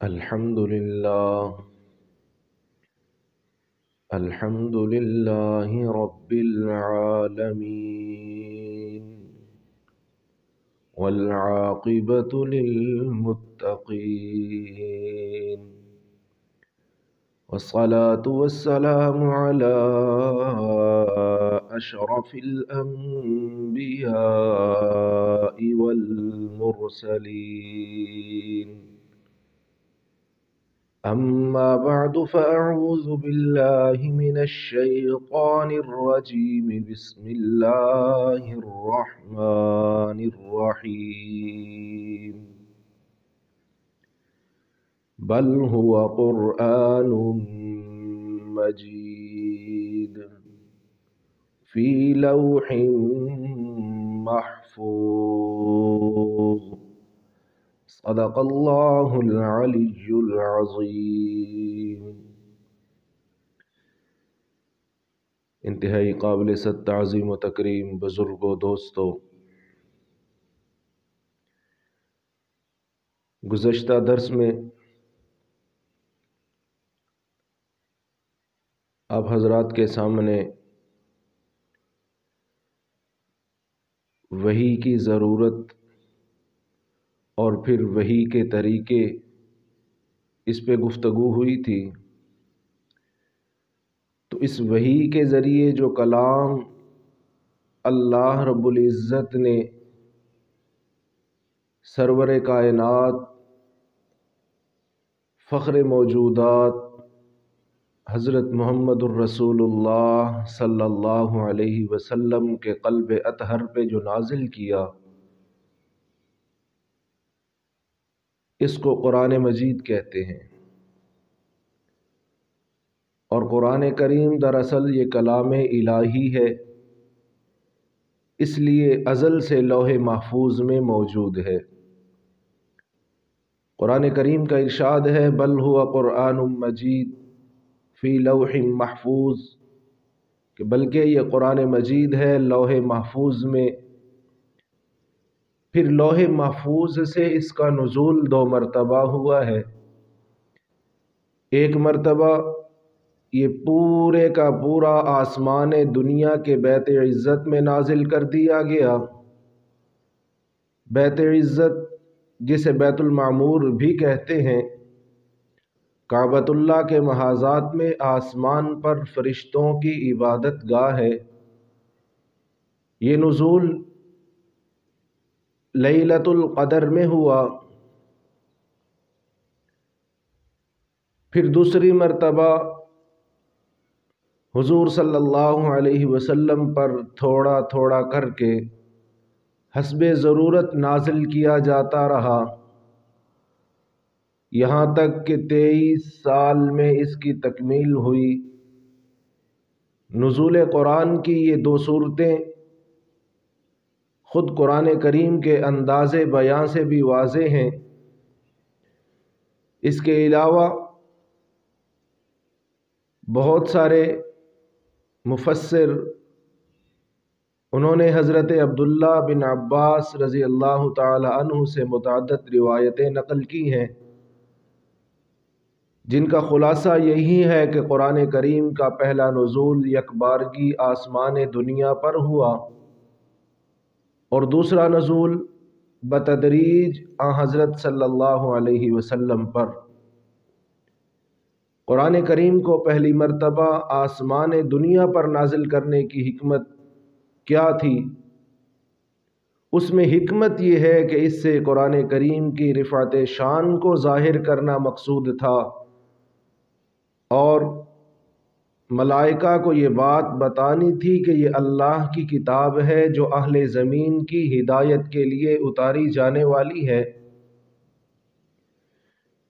الحمد لله رب العالمين والعاقبة للمتقين والصلاة والسلام على أشرف الأنبياء والمرسلين. أما بعد فأعوذ بالله من الشيطان الرجيم. بسم الله الرحمن الرحيم. بل هو قرآن مجيد في لوح محفوظ. صدق اللہ العلی العظیم. انتہائی قابل صد تعظیم و تکریم بزرگوں، دوستوں، گزشتہ درس میں آپ حضرات کے سامنے وحی کی ضرورت اور پھر وحی کے طریقے اس پہ گفتگو ہوئی تھی. تو اس وحی کے ذریعے جو کلام اللہ رب العزت نے سرور کائنات، فخر موجودات حضرت محمد الرسول اللہ صلی اللہ علیہ وسلم کے قلب اطہر پہ جو نازل کیا، اس کو قرآن مجید کہتے ہیں. اور قرآن کریم دراصل یہ کلام الہی ہے، اس لیے ازل سے لوح محفوظ میں موجود ہے. قرآن کریم کا ارشاد ہے بل ہوا قرآن مجید فی لوح محفوظ، کہ بلکہ یہ قرآن مجید ہے لوح محفوظ میں. پھر لوح محفوظ سے اس کا نزول 2 مرتبہ ہوا ہے. ایک مرتبہ یہ پورے کا پورا آسمان دنیا کے بیت عزت میں نازل کر دیا گیا. بیت عزت جسے بیت المعمور بھی کہتے ہیں، کعبۃ اللہ کے محاذات میں آسمان پر فرشتوں کی عبادت گاہ ہے. یہ نزول لیلۃ القدر میں ہوا. پھر دوسری مرتبہ حضور صلی اللہ علیہ وسلم پر تھوڑا تھوڑا کر کے حسب ضرورت نازل کیا جاتا رہا، یہاں تک کہ 23 سال میں اس کی تکمیل ہوئی. نزول قرآن کی یہ 2 صورتیں خود قرآن کریم کے انداز بیان سے بھی واضح ہیں. اس کے علاوہ بہت سارے مفسر انہوں نے حضرت عبداللہ بن عباس رضی اللہ تعالی عنہ سے متعدد روایتیں نقل کی ہیں، جن کا خلاصہ یہی ہے کہ قرآن کریم کا پہلا نزول یکبارگی آسمان دنیا پر ہوا، اور دوسرا نزول بتدریج حضرت صلی اللہ علیہ وسلم پر. قرآن کریم کو پہلی مرتبہ آسمان دنیا پر نازل کرنے کی حکمت کیا تھی؟ اس میں حکمت یہ ہے کہ اس سے قرآن کریم کی رفعت شان کو ظاہر کرنا مقصود تھا، اور ملائکہ کو یہ بات بتانی تھی کہ یہ اللہ کی کتاب ہے جو اہل زمین کی ہدایت کے لیے اتاری جانے والی ہے.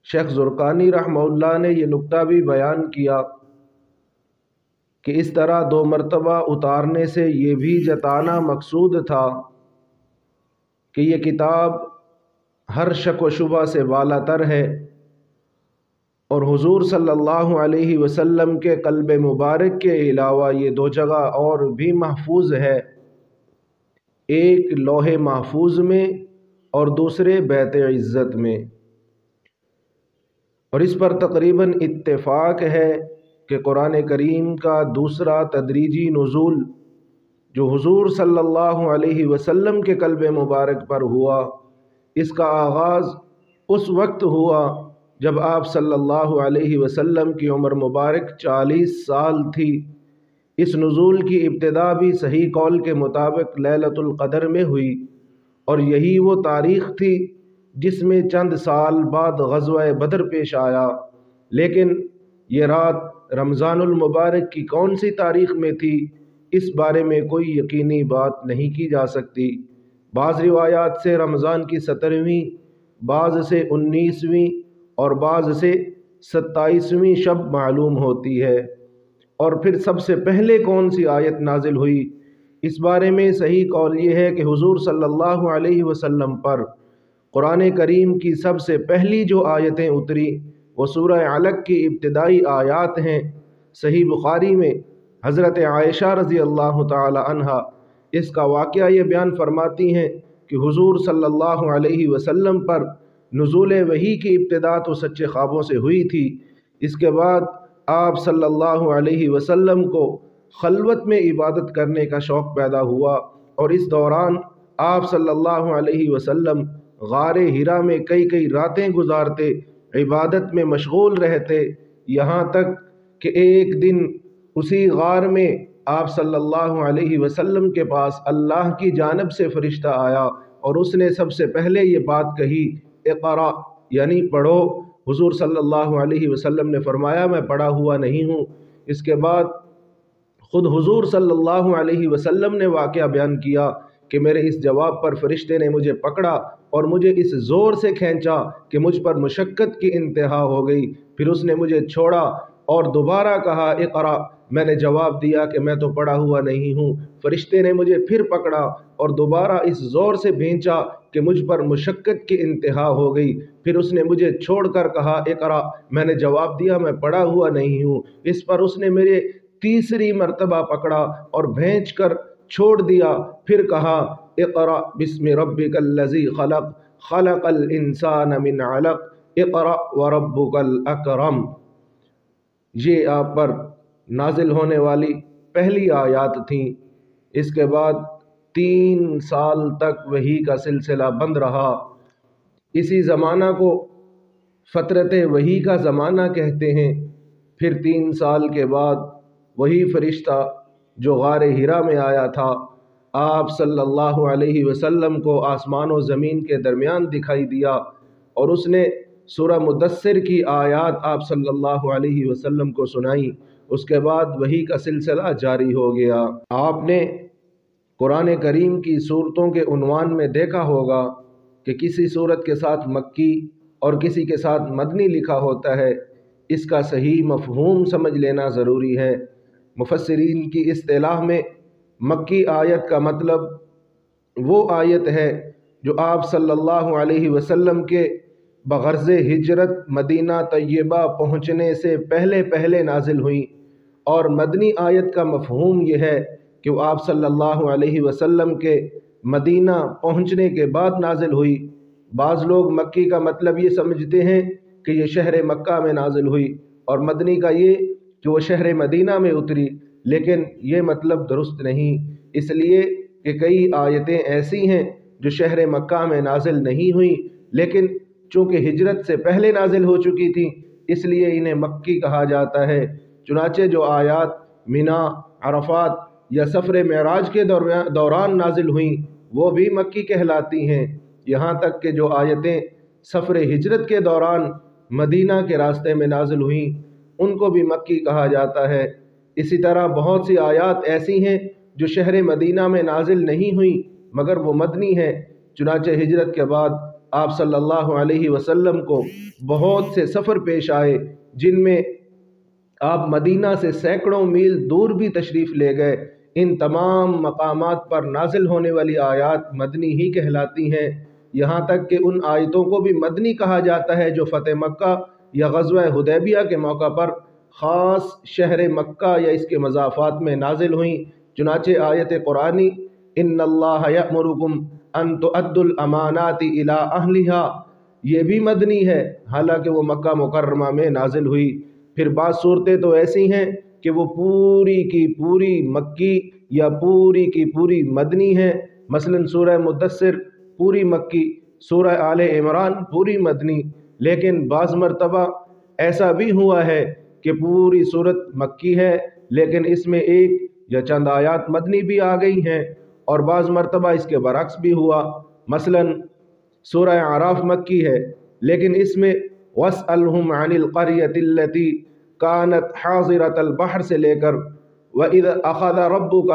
شیخ زرقانی رحمہ اللہ نے یہ نکتہ بھی بیان کیا کہ اس طرح 2 مرتبہ اتارنے سے یہ بھی جتانا مقصود تھا کہ یہ کتاب ہر شک و شبہ سے بالا تر ہے، اور حضور صلی اللہ علیہ وسلم کے قلب مبارک کے علاوہ یہ 2 جگہ اور بھی محفوظ ہے، ایک لوح محفوظ میں اور دوسرے بیت عزت میں. اور اس پر تقریباً اتفاق ہے کہ قرآن کریم کا دوسرا تدریجی نزول جو حضور صلی اللہ علیہ وسلم کے قلب مبارک پر ہوا، اس کا آغاز اس وقت ہوا جب آپ صلی اللہ علیہ وسلم کی عمر مبارک 40 سال تھی۔ اس نزول کی ابتدا بھی صحیح قول کے مطابق لیلۃ القدر میں ہوئی، اور یہی وہ تاریخ تھی جس میں چند سال بعد غزوہ بدر پیش آیا۔ لیکن یہ رات رمضان المبارک کی کون سی تاریخ میں تھی، اس بارے میں کوئی یقینی بات نہیں کی جا سکتی۔ بعض روایات سے رمضان کی 17ویں، بعض سے 19ویں اور بعض سے 27ویں شب معلوم ہوتی ہے۔ اور پھر سب سے پہلے کون سی آیت نازل ہوئی، اس بارے میں صحیح قول یہ ہے کہ حضور صلی اللہ علیہ وسلم پر قرآن کریم کی سب سے پہلی جو آیتیں اتری وہ سورہ علق کی ابتدائی آیات ہیں۔ صحیح بخاری میں حضرت عائشہ رضی اللہ تعالی عنہا اس کا واقعہ یہ بیان فرماتی ہیں کہ حضور صلی اللہ علیہ وسلم پر نزول وحی کی ابتدا تو سچے خوابوں سے ہوئی تھی، اس کے بعد آپ صلی اللہ علیہ وسلم کو خلوت میں عبادت کرنے کا شوق پیدا ہوا، اور اس دوران آپ صلی اللہ علیہ وسلم غار حرا میں کئی راتیں گزارتے، عبادت میں مشغول رہتے، یہاں تک کہ ایک دن اسی غار میں آپ صلی اللہ علیہ وسلم کے پاس اللہ کی جانب سے فرشتہ آیا اور اس نے سب سے پہلے یہ بات کہی، اقرا، یعنی پڑھو۔ حضور صلی اللہ علیہ وسلم نے فرمایا میں پڑھا ہوا نہیں ہوں۔ اس کے بعد خود حضور صلی اللہ علیہ وسلم نے واقعہ بیان کیا کہ میرے اس جواب پر فرشتے نے مجھے پکڑا اور مجھے اس زور سے کھینچا کہ مجھ پر مشقت کی انتہا ہو گئی، پھر اس نے مجھے چھوڑا اور دوبارہ کہا اقرا، میں نے جواب دیا کہ میں تو پڑھا ہوا نہیں ہوں، فرشتے نے مجھے پھر پکڑا اور دوبارہ اس زور سے بھینچا کہ مجھ پر مشقت کی انتہا ہو گئی، پھر اس نے مجھے چھوڑ کر کہا اقرا، میں نے جواب دیا میں پڑھا ہوا نہیں ہوں، اس پر اس نے میرے تیسری مرتبہ پکڑا اور بھینچ کر چھوڑ دیا، پھر کہا اقرا بسم ربک الذی خلق خلق الانسان من علق اقرا وربک الاکرم۔ یہ آپ پر نازل ہونے والی پہلی آیات تھیں۔ اس کے بعد 3 سال تک وحی کا سلسلہ بند رہا۔ اسی زمانہ کو فترت وحی کا زمانہ کہتے ہیں۔ پھر 3 سال کے بعد وہی فرشتہ جو غار حرا میں آیا تھا آپ صلی اللہ علیہ وسلم کو آسمان و زمین کے درمیان دکھائی دیا، اور اس نے سورہ مدثر کی آیات آپ صلی اللہ علیہ وسلم کو سنائی۔ اس کے بعد وحی کا سلسلہ جاری ہو گیا۔ آپ نے قرآن کریم کی صورتوں کے عنوان میں دیکھا ہوگا کہ کسی صورت کے ساتھ مکی اور کسی کے ساتھ مدنی لکھا ہوتا ہے، اس کا صحیح مفہوم سمجھ لینا ضروری ہے۔ مفسرین کی اصطلاح میں مکی آیت کا مطلب وہ آیت ہے جو آپ صلی اللہ علیہ وسلم کے بغرض ہجرت مدینہ طیبہ پہنچنے سے پہلے نازل ہوئی، اور مدنی آیت کا مفہوم یہ ہے کہ وہ آپ صلی اللہ علیہ وسلم کے مدینہ پہنچنے کے بعد نازل ہوئی۔ بعض لوگ مکی کا مطلب یہ سمجھتے ہیں کہ یہ شہر مکہ میں نازل ہوئی، اور مدنی کا یہ کہ وہ شہر مدینہ میں اتری، لیکن یہ مطلب درست نہیں، اس لیے کہ کئی آیتیں ایسی ہیں جو شہر مکہ میں نازل نہیں ہوئیں، لیکن چونکہ ہجرت سے پہلے نازل ہو چکی تھیں اس لیے انہیں مکی کہا جاتا ہے۔ چنانچہ جو آیات مینا، عرفات یا سفر معراج کے دوران نازل ہوئیں وہ بھی مکی کہلاتی ہیں، یہاں تک کہ جو آیتیں سفر ہجرت کے دوران مدینہ کے راستے میں نازل ہوئیں ان کو بھی مکی کہا جاتا ہے۔ اسی طرح بہت سی آیات ایسی ہیں جو شہر مدینہ میں نازل نہیں ہوئیں مگر وہ مدنی ہیں۔ چنانچہ ہجرت کے بعد آپ صلی اللہ علیہ وسلم کو بہت سے سفر پیش آئے جن میں آپ مدینہ سے سینکڑوں میل دور بھی تشریف لے گئے۔ ان تمام مقامات پر نازل ہونے والی آیات مدنی ہی کہلاتی ہیں، یہاں تک کہ ان آیتوں کو بھی مدنی کہا جاتا ہے جو فتح مکہ یا غزوہ حدیبیہ کے موقع پر خاص شہر مکہ یا اس کے مضافات میں نازل ہوئیں۔ چنانچہ آیت قرآنی ان اللہ یأمرکم ان تؤدوا الامانات الی اہلہا، یہ بھی مدنی ہے، حالانکہ وہ مکہ مکرمہ میں نازل ہوئی۔ پھر بعض صورتیں تو ایسی ہیں کہ وہ پوری کی پوری مکی یا پوری کی پوری مدنی ہیں، مثلا سورہ مدثر پوری مکی، سورہ آل عمران پوری مدنی۔ لیکن بعض مرتبہ ایسا بھی ہوا ہے کہ پوری صورت مکی ہے لیکن اس میں ایک یا چند آیات مدنی بھی آ گئی ہیں، اور بعض مرتبہ اس کے برعکس بھی ہوا۔ مثلا سورہ اعراف مکی ہے لیکن اس میں وَاسْأَلْهُمْ عَنِ الْقَرْيَةِ الَّتِي كَانَتْ حَاضِرَةَ الْبَحْرِ سے لے کر وَإِذْ أَخَذَ رَبُّكَ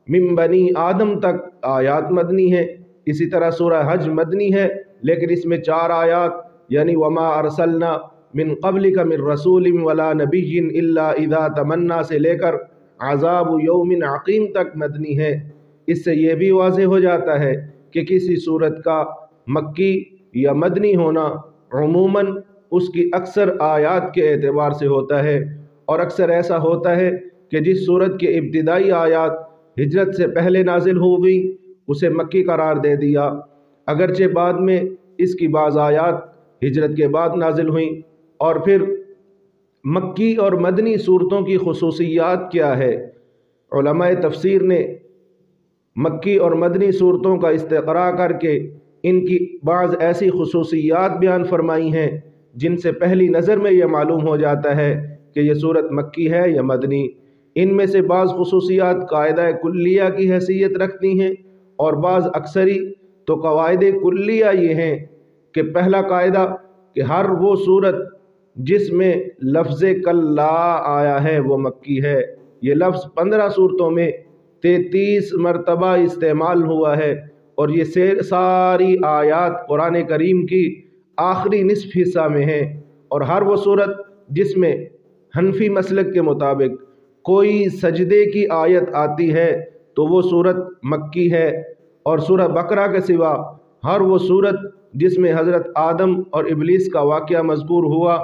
مِنْ بَنِي آدم تک آیات مدنی ہیں۔ اسی طرح سورہ حج مدنی ہے لیکن اس میں 4 آیات یعنی وَمَا أَرْسَلْنَا مِنْ قَبْلِكَ مِنْ رَسُولٍ وَلَا نَبِيٍّ إِلَّا إِذَا تَمَنَّى سے لے کر عذاب یوم عقیم تک مدنی ہے۔ اس سے یہ بھی واضح ہو جاتا ہے کہ کسی صورت کا مکی یا مدنی ہونا عموماً اس کی اکثر آیات کے اعتبار سے ہوتا ہے، اور اکثر ایسا ہوتا ہے کہ جس صورت کے ابتدائی آیات ہجرت سے پہلے نازل ہو گئی اسے مکی قرار دے دیا، اگرچہ بعد میں اس کی بعض آیات ہجرت کے بعد نازل ہوئیں۔ اور پھر مکی اور مدنی صورتوں کی خصوصیات کیا ہے؟ علماء تفسیر نے مکی اور مدنی صورتوں کا استقراء کر کے ان کی بعض ایسی خصوصیات بیان فرمائی ہیں جن سے پہلی نظر میں یہ معلوم ہو جاتا ہے کہ یہ صورت مکی ہے یا مدنی۔ ان میں سے بعض خصوصیات قاعدہ کلیہ کی حیثیت رکھتی ہیں اور بعض اکثری۔ تو قواعد کلیہ یہ ہیں کہ پہلا قاعدہ کہ ہر وہ صورت جس میں لفظ کلا آیا ہے وہ مکی ہے۔ یہ لفظ 15 صورتوں میں 33 مرتبہ استعمال ہوا ہے، اور یہ ساری آیات قرآن کریم کی آخری نصف حصہ میں ہیں۔ اور ہر وہ صورت جس میں حنفی مسلک کے مطابق کوئی سجدے کی آیت آتی ہے تو وہ صورت مکی ہے، اور سورہ بقرہ کے سوا ہر وہ صورت جس میں حضرت آدم اور ابلیس کا واقعہ مذکور ہوا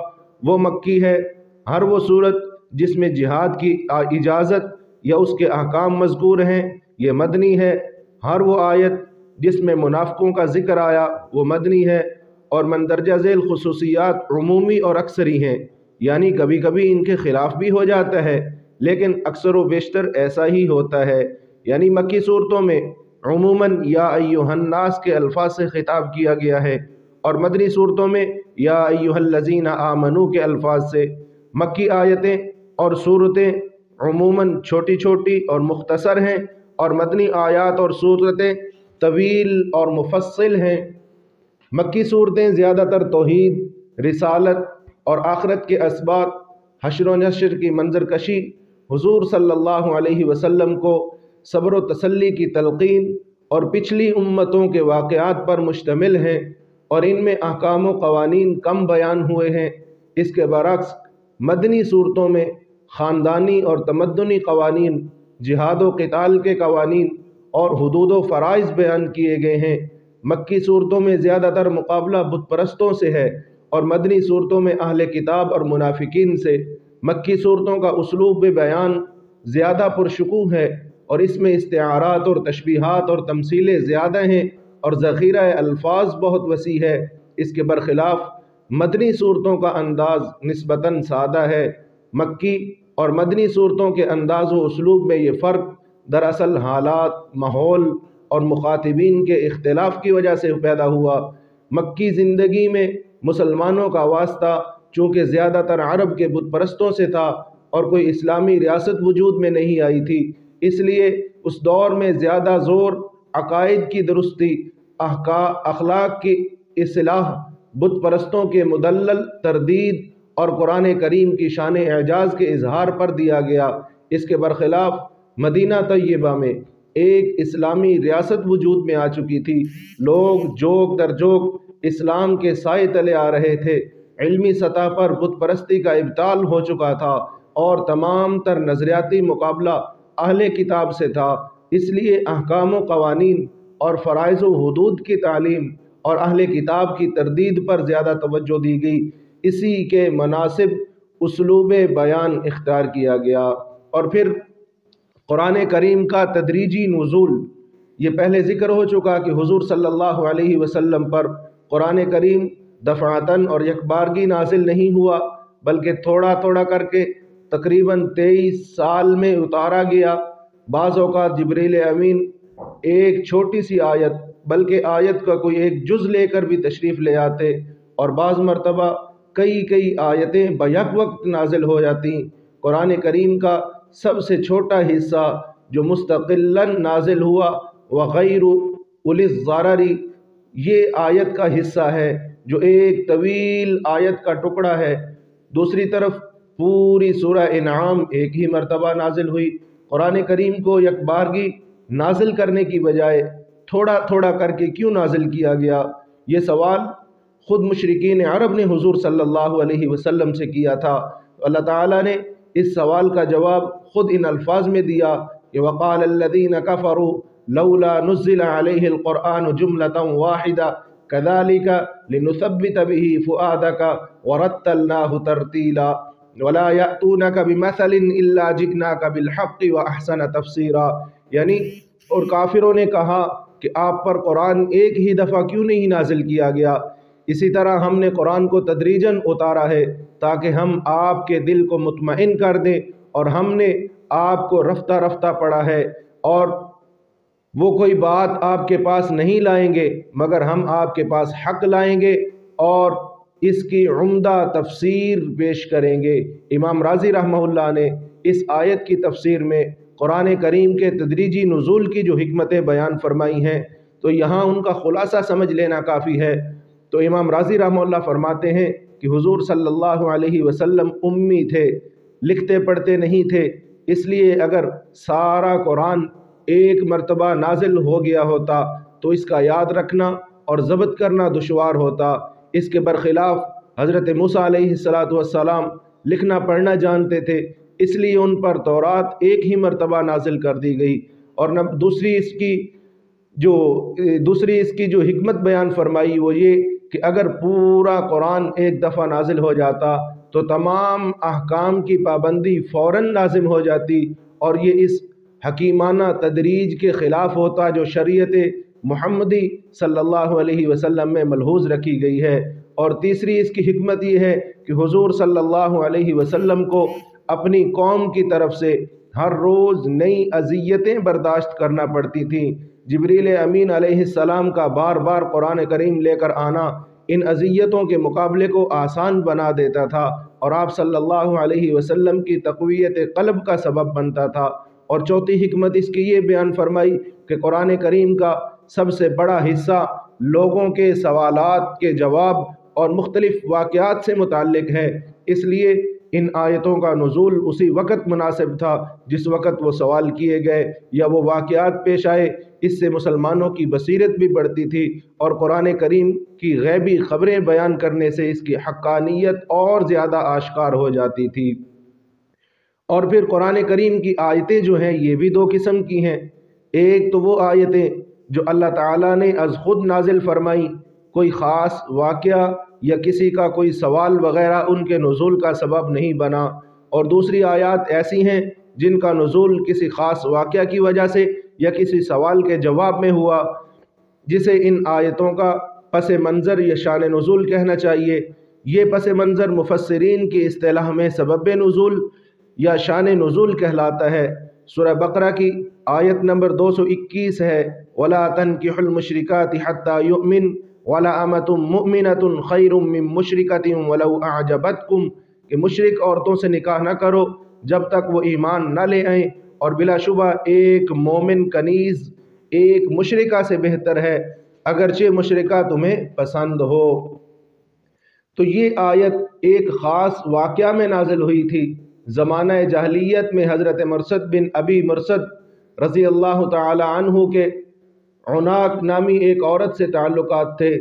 وہ مکی ہے۔ ہر وہ صورت جس میں جہاد کی اجازت یا اس کے احکام مذکور ہیں یہ مدنی ہے۔ ہر وہ آیت جس میں منافقوں کا ذکر آیا وہ مدنی ہے۔ اور مندرجہ ذیل خصوصیات عمومی اور اکثری ہیں، یعنی کبھی کبھی ان کے خلاف بھی ہو جاتا ہے لیکن اکثر و بیشتر ایسا ہی ہوتا ہے۔ یعنی مکی صورتوں میں عموماً یا ایھا الناس کے الفاظ سے خطاب کیا گیا ہے، اور مدنی صورتوں میں یا ایھا الذین آمنوا کے الفاظ سے۔ مکی آیتیں اور صورتیں عموماً چھوٹی چھوٹی اور مختصر ہیں، اور مدنی آیات اور صورتیں طویل اور مفصل ہیں۔ مکی صورتیں زیادہ تر توحید، رسالت اور آخرت کے اسبات، حشر و نشر کی منظر کشی، حضور صلی اللہ علیہ وسلم کو صبر و تسلی کی تلقین اور پچھلی امتوں کے واقعات پر مشتمل ہیں، اور ان میں احکام و قوانین کم بیان ہوئے ہیں۔ اس کے برعکس مدنی صورتوں میں خاندانی اور تمدنی قوانین، جہاد و قتال کے قوانین اور حدود و فرائض بیان کیے گئے ہیں۔ مکی صورتوں میں زیادہ تر مقابلہ بت پرستوں سے ہے، اور مدنی صورتوں میں اہل کتاب اور منافقین سے۔ مکی صورتوں کا اسلوب بیان زیادہ پرشکوہ ہے، اور اس میں استعارات اور تشبیہات اور تمثیلیں زیادہ ہیں، اور ذخیرہ الفاظ بہت وسیع ہے۔ اس کے برخلاف مدنی صورتوں کا انداز نسبتاً سادہ ہے۔ مکی اور مدنی صورتوں کے انداز و اسلوب میں یہ فرق دراصل حالات، ماحول اور مخاطبین کے اختلاف کی وجہ سے پیدا ہوا۔ مکی زندگی میں مسلمانوں کا واسطہ چونکہ زیادہ تر عرب کے بت پرستوں سے تھا اور کوئی اسلامی ریاست وجود میں نہیں آئی تھی، اس لیے اس دور میں زیادہ زور عقائد کی درستی، اخلاق کی اصلاح، بت پرستوں کے مدلل تردید اور قرآن کریم کی شان اعجاز کے اظہار پر دیا گیا۔ اس کے برخلاف مدینہ طیبہ میں ایک اسلامی ریاست وجود میں آ چکی تھی، لوگ جوک در جوک اسلام کے سائے تلے آ رہے تھے، علمی سطح پر بت پرستی کا ابطال ہو چکا تھا، اور تمام تر نظریاتی مقابلہ اہل کتاب سے تھا۔ اس لیے احکام و قوانین اور فرائض و حدود کی تعلیم اور اہل کتاب کی تردید پر زیادہ توجہ دی گئی۔ اسی کے مناسب اسلوب بیان اختیار کیا گیا۔ اور پھر قرآن کریم کا تدریجی نزول، یہ پہلے ذکر ہو چکا کہ حضور صلی اللہ علیہ وسلم پر قرآن کریم دفعتن اور یک بارگی نازل نہیں ہوا بلکہ تھوڑا تھوڑا کر کے تقریباً 23 سال میں اتارا گیا۔ بعض اوقات جبریل امین ایک چھوٹی سی آیت بلکہ آیت کا کوئی ایک جز لے کر بھی تشریف لے آتے، اور بعض مرتبہ کئی آیتیں بیک وقت نازل ہو جاتی۔ قرآن کریم کا سب سے چھوٹا حصہ جو مستقلاً نازل ہوا وغیر اولی الضرر، یہ آیت کا حصہ ہے جو ایک طویل آیت کا ٹکڑا ہے۔ دوسری طرف پوری سورہ انعام ایک ہی مرتبہ نازل ہوئی۔ قرآن کریم کو یک بارگی نازل کرنے کی بجائے تھوڑا تھوڑا کر کے کیوں نازل کیا گیا؟ یہ سوال خود مشرکین عرب نے حضور صلی اللہ علیہ وسلم سے کیا تھا۔ اللہ تعالیٰ نے اس سوال کا جواب خود ان الفاظ میں دیا کہ وقال الذین کفروا لولا نزل علیہ القرآن جملۃ واحدہ کذالک لنثبت به فؤادک ورتلناہ ترتیلا ولا یأتونک بمثل الا جئناک بالحق واحسن تفسیرا، یعنی اور کافروں نے کہا کہ آپ پر قرآن ایک ہی دفعہ کیوں نہیں نازل کیا گیا؟ اسی طرح ہم نے قرآن کو تدریجاً اتارا ہے تاکہ ہم آپ کے دل کو مطمئن کر دیں، اور ہم نے آپ کو رفتہ رفتہ پڑھا ہے، اور وہ کوئی بات آپ کے پاس نہیں لائیں گے مگر ہم آپ کے پاس حق لائیں گے اور اس کی عمدہ تفسیر پیش کریں گے۔ امام رازی رحمہ اللہ نے اس آیت کی تفسیر میں قرآن کریم کے تدریجی نزول کی جو حکمتیں بیان فرمائی ہیں، تو یہاں ان کا خلاصہ سمجھ لینا کافی ہے۔ تو امام رازی رحمہ اللہ فرماتے ہیں کہ حضور صلی اللہ علیہ وسلم امی تھے، لکھتے پڑھتے نہیں تھے، اس لیے اگر سارا قرآن ایک مرتبہ نازل ہو گیا ہوتا تو اس کا یاد رکھنا اور ضبط کرنا دشوار ہوتا۔ اس کے برخلاف حضرت موسیٰ علیہ السلام لکھنا پڑھنا جانتے تھے، اس لیے ان پر تورات ایک ہی مرتبہ نازل کر دی گئی۔ اور دوسری اس کی جو حکمت بیان فرمائی وہ یہ کہ اگر پورا قرآن ایک دفعہ نازل ہو جاتا تو تمام احکام کی پابندی فوراً لازم ہو جاتی، اور یہ اس حکیمانہ تدریج کے خلاف ہوتا جو شریعت محمدی صلی اللہ علیہ وسلم میں ملحوظ رکھی گئی ہے۔ اور تیسری اس کی حکمت یہ ہے کہ حضور صلی اللہ علیہ وسلم کو اپنی قوم کی طرف سے ہر روز نئی اذیتیں برداشت کرنا پڑتی تھیں۔ جبریل امین علیہ السلام کا بار بار قرآن کریم لے کر آنا ان اذیتوں کے مقابلے کو آسان بنا دیتا تھا، اور آپ صلی اللہ علیہ وسلم کی تقویت قلب کا سبب بنتا تھا۔ اور چوتھی حکمت اس کی یہ بیان فرمائی کہ قرآن کریم کا سب سے بڑا حصہ لوگوں کے سوالات کے جواب اور مختلف واقعات سے متعلق ہے، اس لیے ان آیتوں کا نزول اسی وقت مناسب تھا جس وقت وہ سوال کیے گئے یا وہ واقعات پیش آئے۔ اس سے مسلمانوں کی بصیرت بھی بڑھتی تھی، اور قرآن کریم کی غیبی خبریں بیان کرنے سے اس کی حقانیت اور زیادہ آشکار ہو جاتی تھی۔ اور پھر قرآن کریم کی آیتیں جو ہیں یہ بھی دو قسم کی ہیں۔ ایک تو وہ آیتیں جو اللہ تعالیٰ نے از خود نازل فرمائیں، کوئی خاص واقعہ یا کسی کا کوئی سوال وغیرہ ان کے نزول کا سبب نہیں بنا، اور دوسری آیات ایسی ہیں جن کا نزول کسی خاص واقعہ کی وجہ سے یا کسی سوال کے جواب میں ہوا، جسے ان آیتوں کا پس منظر یا شان نزول کہنا چاہیے۔ یہ پس منظر مفسرین کی اصطلاح میں سبب نزول یا شان نزول کہلاتا ہے۔ سورہ بقرہ کی آیت نمبر 221 ہے وَلَا تَنْكِحُوا الْمُشْرِكَاتِ حَتَّى يُؤْمِنْ وَلَا أَمَةٌ مُؤْمِنَةٌ خَيْرٌ مِّن مُّشْرِكَةٍ وَلَوْ أَعْجَبَتْكُمْ، کہ مشرک عورتوں سے نکاح نہ کرو جب تک وہ ایمان نہ لے آئیں، اور بلا شبہ ایک مومن کنیز ایک مشرکہ سے بہتر ہے اگرچہ مشرکہ تمہیں پسند ہو۔ تو یہ آیت ایک خاص واقعہ میں نازل ہوئی تھی۔ زمانہ جاہلیت میں حضرت مرثد بن ابی مرثد رضی اللہ تعالی عنہ کے عناق نامی ایک عورت سے تعلقات تھے۔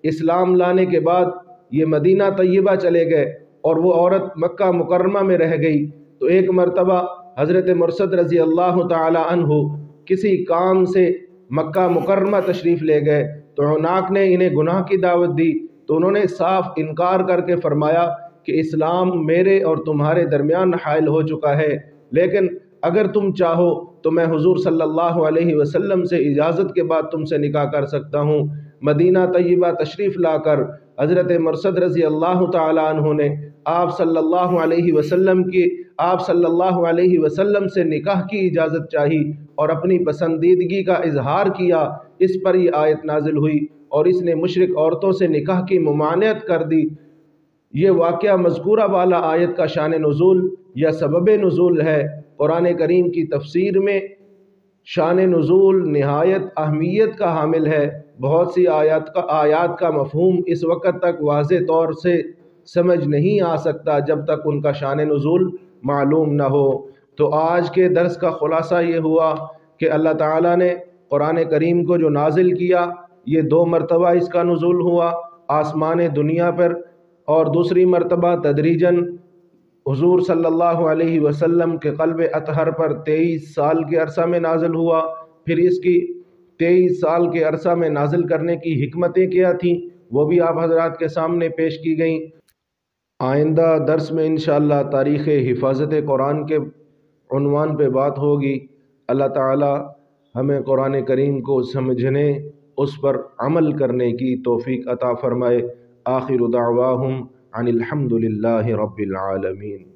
اسلام لانے کے بعد یہ مدینہ طیبہ چلے گئے اور وہ عورت مکہ مکرمہ میں رہ گئی۔ تو ایک مرتبہ حضرت مرثد رضی اللہ تعالی عنہ کسی کام سے مکہ مکرمہ تشریف لے گئے، تو عناق نے انہیں گناہ کی دعوت دی، تو انہوں نے صاف انکار کر کے فرمایا کہ اسلام میرے اور تمہارے درمیان حائل ہو چکا ہے، لیکن اگر تم چاہو تو میں حضور صلی اللہ علیہ وسلم سے اجازت کے بعد تم سے نکاح کر سکتا ہوں۔ مدینہ طیبہ تشریف لا کر حضرت مرثد رضی اللہ تعالی عنہ نے آپ صلی اللہ علیہ وسلم سے نکاح کی اجازت چاہی اور اپنی پسندیدگی کا اظہار کیا، اس پر یہ آیت نازل ہوئی اور اس نے مشرک عورتوں سے نکاح کی ممانعت کر دی۔ یہ واقعہ مذکورہ والا آیت کا شان نزول یا سبب نزول ہے۔ قرآن کریم کی تفسیر میں شان نزول نہایت اہمیت کا حامل ہے۔ بہت سی آیات کا مفہوم اس وقت تک واضح طور سے سمجھ نہیں آ سکتا جب تک ان کا شان نزول معلوم نہ ہو۔ تو آج کے درس کا خلاصہ یہ ہوا کہ اللہ تعالیٰ نے قرآن کریم کو جو نازل کیا، یہ 2 مرتبہ اس کا نزول ہوا آسمان دنیا پر، اور دوسری مرتبہ تدریجاً حضور صلی اللہ علیہ وسلم کے قلب اطہر پر 23 سال کے عرصہ میں نازل ہوا۔ پھر اس کی 23 سال کے عرصہ میں نازل کرنے کی حکمتیں کیا تھیں، وہ بھی آپ حضرات کے سامنے پیش کی گئیں۔ آئندہ درس میں انشاءاللہ تاریخ حفاظت قرآن کے عنوان پہ بات ہوگی۔ اللہ تعالی ہمیں قرآن کریم کو سمجھنے، اس پر عمل کرنے کی توفیق عطا فرمائے۔ آخر دعواہم ان الحمد للہ رب العالمین۔